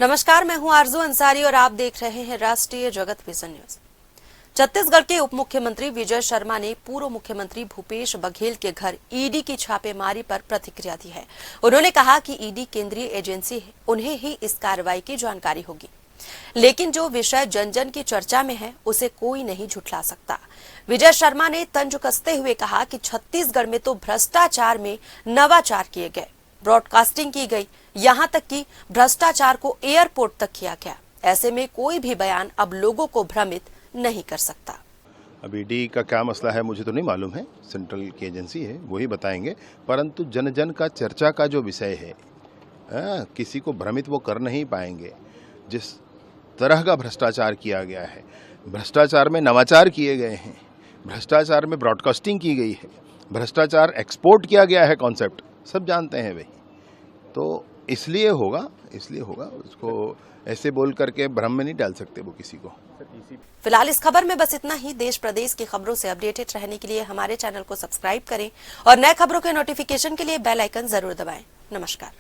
नमस्कार, मैं हूं आरजू अंसारी और आप देख रहे हैं राष्ट्रीय जगत विजन न्यूज। छत्तीसगढ़ के उप मुख्यमंत्री विजय शर्मा ने पूर्व मुख्यमंत्री भूपेश बघेल के घर ईडी की छापेमारी पर प्रतिक्रिया दी है। उन्होंने कहा कि ईडी केंद्रीय एजेंसी है, उन्हें ही इस कार्रवाई की जानकारी होगी, लेकिन जो विषय जन जन की चर्चा में है उसे कोई नहीं झुठला सकता। विजय शर्मा ने तंज कसते हुए कहा कि छत्तीसगढ़ में तो भ्रष्टाचार में नवाचार किए गए, ब्रॉडकास्टिंग की गई, यहाँ तक कि भ्रष्टाचार को एयरपोर्ट तक किया गया। ऐसे में कोई भी बयान अब लोगों को भ्रमित नहीं कर सकता। अब ईडी का क्या मसला है मुझे तो नहीं मालूम है, सेंट्रल की एजेंसी है, वही बताएंगे। परंतु जन जन का चर्चा का जो विषय है, किसी को भ्रमित वो कर नहीं पाएंगे। जिस तरह का भ्रष्टाचार किया गया है, भ्रष्टाचार में नवाचार किए गए हैं, भ्रष्टाचार में ब्रॉडकास्टिंग की गई है, भ्रष्टाचार एक्सपोर्ट किया गया है, कॉन्सेप्ट सब जानते हैं भाई। तो इसलिए होगा उसको ऐसे बोल करके भ्रम में नहीं डाल सकते वो किसी को। फिलहाल इस खबर में बस इतना ही। देश प्रदेश की खबरों से अपडेटेड रहने के लिए हमारे चैनल को सब्सक्राइब करें और नए खबरों के नोटिफिकेशन के लिए बेल आइकन जरूर दबाएं। नमस्कार।